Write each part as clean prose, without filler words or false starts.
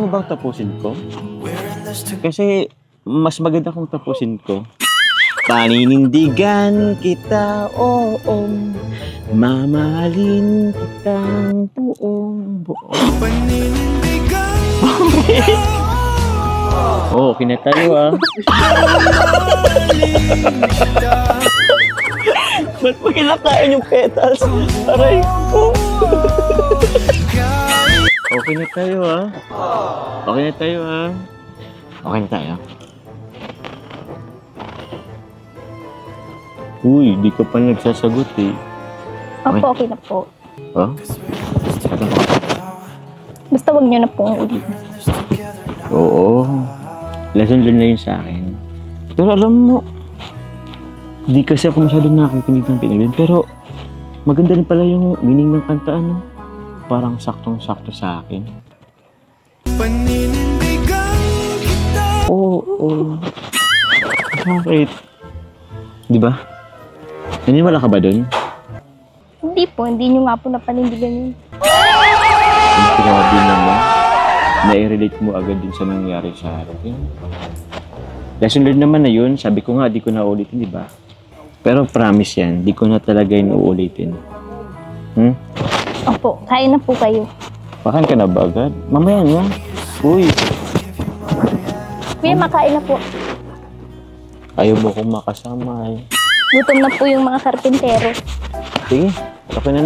mo bang tapusin ko? Kasi mas maganda kung tapusin ko. Paninindigan kita, oo. Mamahalin kitang buong buo. Paninindigan kita, oo. Okay na tayo, ah. Ba't mo kinakain yung petals? Aray ko. Okay na tayo, ah. Okay na tayo, ah. Okay na tayo. Uy, di ka pa nagsasagot, eh. Opo, okay na po. Oh? Basta wag niyo na pong ulit. Oo. Lesson learned na yun sa akin. Pero alam mo, di kasi ako masyadong nakikinig ng pinagin. Pero maganda rin pala yung meaning ng kanta, ano? Parang saktong-sakto sa akin. Paninindigan kita. Oo. Bakit? Di ba? Naniniwala ka ba dun? Hindi po, hindi nyo nga po napanindigan yun. Ang grabe naman. Na-relate mo agad din sa nangyari sa akin. Lesson learned naman na yun. Sabi ko nga, di ko na ulitin, di ba? Pero promise yan, di ko na talaga yun uulitin. Opo, kain na po kayo. Pakain ka na ba agad? Mamaya na. Uy. Kuya, makain na po. Ayaw mo kong makasama, eh. Gutom na po yung mga karpintero. Sige, okay na.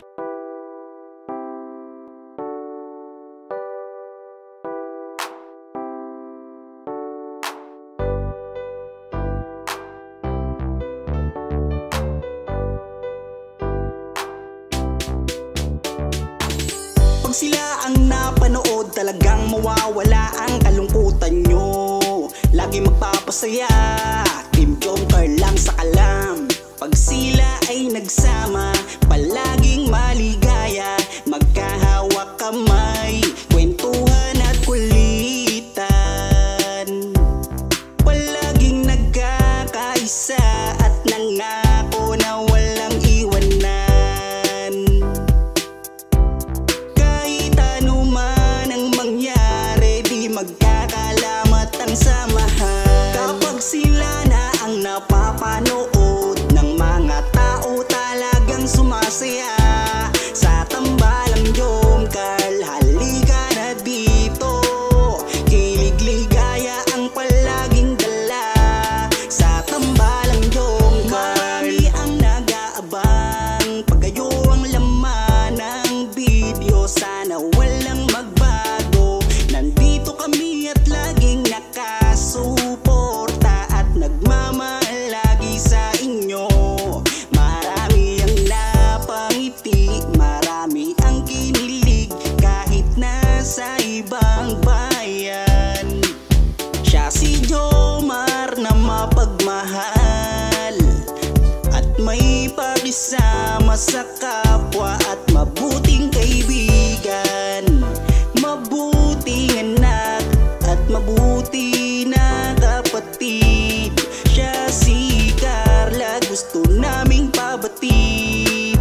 Pag sila ang napanood, talagang mawawala ang kalungkutan nyo. Lagi magpapasaya, Team Joker lang sa kalam. Pag sila ay nagsama, palaging maligaya. Magkahawak kamay, kwentuhan at kulitan. Palaging nagkakaisa at nangako na walang iwanan. Kahit ano man ang mangyari, di magkakalamat ang samahan. Kapag sila na ang napapanood ng mga tao, talagang sumasaya. Sa tambalang Jomcar, halika na dito. Kilig-ligaya ang palaging dala. Sa tambalang Jomcar, marami ang nag-aabang. Pag kayo ang laman ng video, sana walang magbago. Nandito kami at laging nakasuporta at nagmamahal lagi sa inyo. Marami ang napangiti, marami ang kinilig, kahit nasa ibang bayan. Siya si Jomar na mapagmahal at may pakisama sa kapwa at mabuting kaibigan. Mabuting anak at mabuti na kapatid. Siya si Carla, gusto naming pabatid.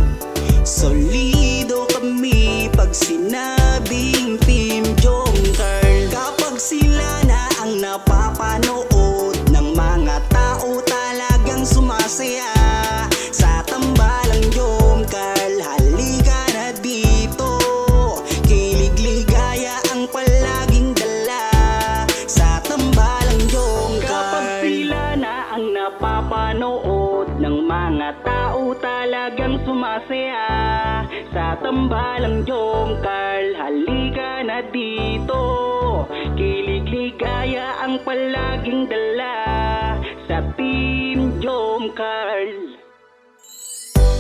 Solido kami pag sinabing Team Joker. Kapag sila na ang napapanood ng mga tao, talagang sumasaya. Sa tambalang Joker, halika na dito. Kilig-ligaya ang palaging dala. Sa tambalang Joker. Kapag sila na ang napapanood ng mga tao, talagang sumasaya. Sa tambalang Joker, halika na dito. Kilig-ligaya ang palaging dala. Sa Team Joker.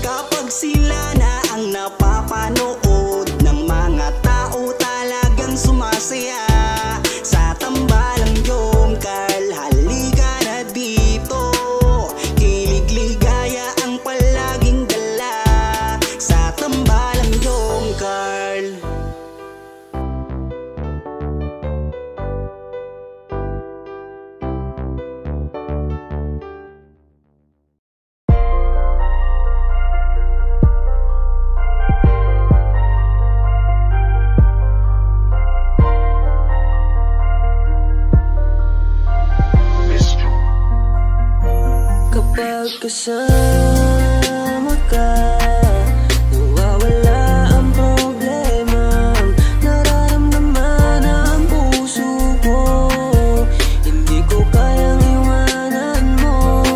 Kapag sila na ang napapanood ng mga tao, talagang sumasaya. Sa tambalang Joker, halika na dito. Kilig-ligaya ang palaging dala. Sa tambalang Joker. kasama ka, nawawala ang problema. Nararamdaman ang puso ko, hindi ko kayang iwanan mo.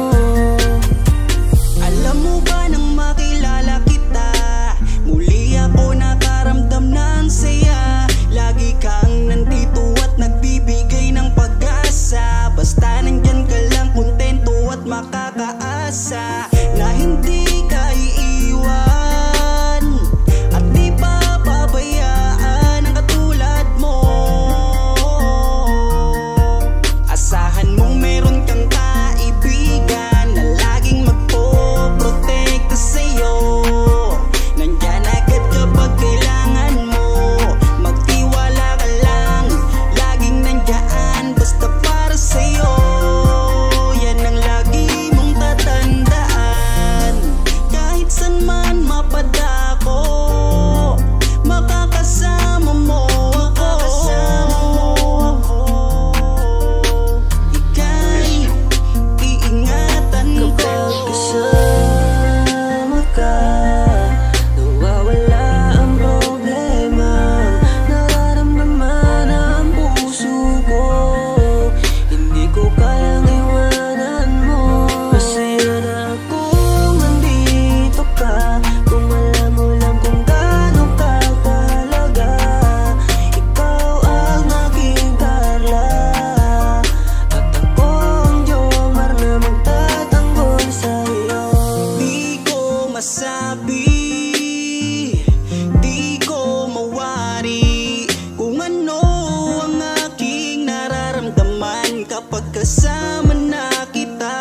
Alam mo ba nang makilala kita, muli ako nakaramdam ng saya. Lagi kang nandito at nagbibigay ng pag-asa. Basta nandyan ka lang, kontento at makakaasa na hindi ka iiwan at di pa pabayaan ang katulad mo. Asahan mong meron kang kaibigan na laging magpoprotekta sa'yo. Nandyan agad kapag kailangan mo, magtiwala ka lang, laging nandyan basta para sa'yo. Yan ang lagi mong tatandaan, kahit saan man mapadako, makakasama mo ako. Ika'y iingatan ko. Kapag kasama ka, nawawala ang problema. Nararamdaman ang puso ko, hindi ko kayang iwanan mo. Masaya na akong nandito ka, kung alam mo lang kung gaano ka kahalaga. Ikaw ang aking Carla, at ako ang Jomar na magtatanggol sa'yo. Di ko masabi, di ko mawari kung ano ang aking nararamdaman kapag kasama na kita.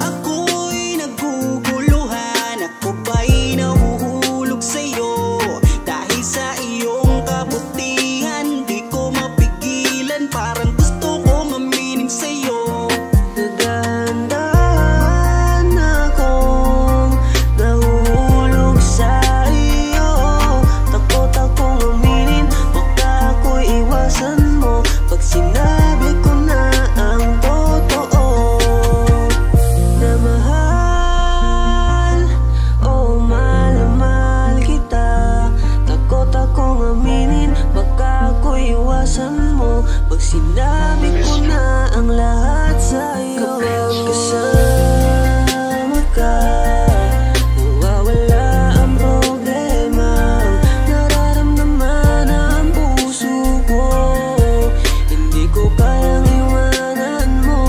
Ako'y naguguluhan, ako ba'y nahuhulog sa'yo? Dahil sa iyong kabutihan, di ko mapigilan, parang gusto kong aminin sa'yo. Nagdahan akong nahuhulog sa iyo. Takot akong aminin, baka ako'y iwasan mo pag sinabi ko na ang totoo. Na mahal, oh mahal na mahal kita. Takot akong aminin, baka ako'y iwasan mo pag sinabi ko na ang lahat sa'yo. Kapag kasama ka, nawawala ang problema. Nararamdaman ang puso ko, hindi ko kayang iwanan mo.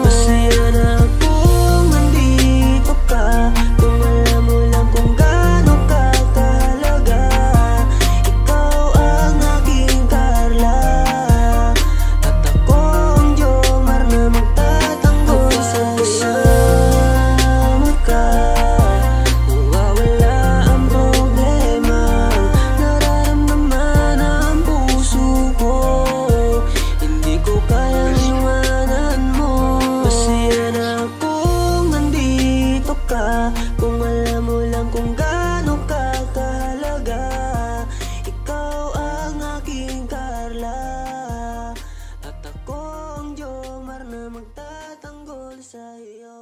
Masaya na akong nandito ka, kung alam mo lang kung gaano ka kahalaga. Ikaw ang aking Carla, at ako ang Jomar na magtatanggol sa'yo. Kasama ka, nawawala ang problema. Nararamdaman ang puso ko, hindi ko kayang iwanan mo. Masaya na akong nandito ka, kung alam mo lang kung gaano ka kahalaga. Ikaw ang aking Carla, at ako ang Jomar na magtatanggol sa'yo.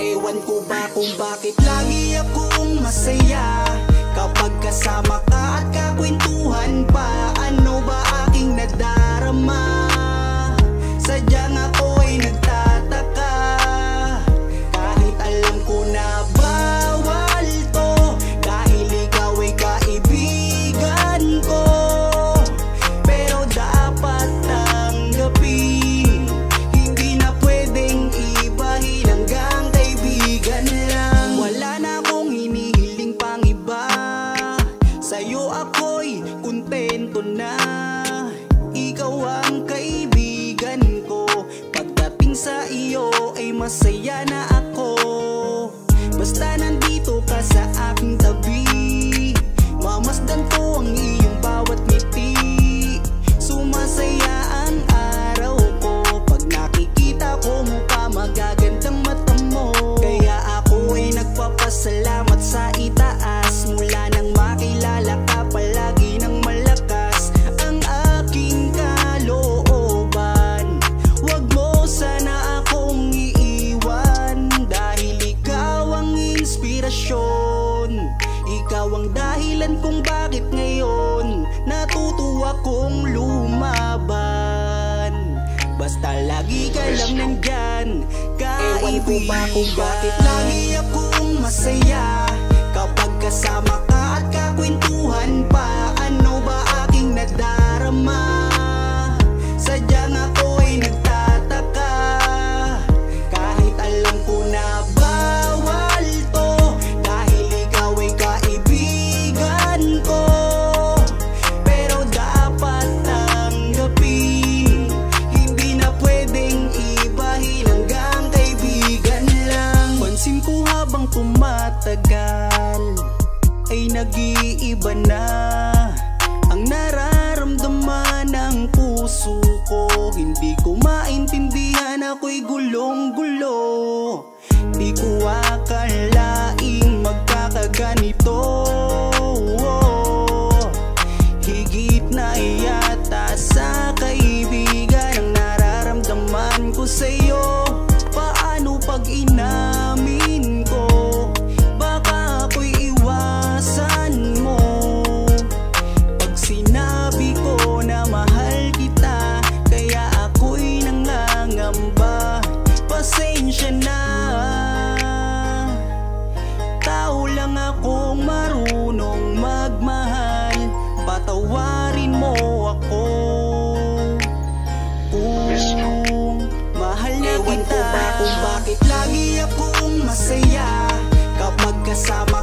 Ewan ko ba kung bakit lagi akong masaya kapag kasama ka at kakwentuhan pa. Ano ba aking nadarama? Sadyang ako'y nagtataka, kahit alam ko na bawal to, dahil ikaw ay kaibigan ko. Pero dapat tanggapin, hindi na pwedeng ibahin, hanggang kaibigan lang. Wala na akong hinihiling pang iba, sa'yo ako'y kontento lang nandyan, kaibigan. Ewan ko ba kung bakit lagi akong masaya kapag kasama ka at kakwentuhan pa. Ano ba aking nadarama? Sadyang ako'y nagtataka, kahit alam ko na bawal to, dahil ikaw ay kaibigan ko. Pero dapat tanggapin, hindi na pwedeng ibahin, hanggang kaibigan lang. Pansin ko habang tumatagal ay nag-iiba na ang nararamdaman ng puso ko. Hindi ko maintindihan, ako'y gulong-gulo. Di ko akalaing magkakaganito. Higit na yata sa kaibigan ang nararamdaman ko sa'yo. Paano pag inamin ko? Baka ako'y iwasan mo. Pag sinabi ko na mahal kita, kaya ako'y nangangamba. Pasensya na, tao lang akong marunong magmahal. Patawarin mo ako kung mahal na kita. Ewan ko ba kung bakit lagi akong masaya kapag kasama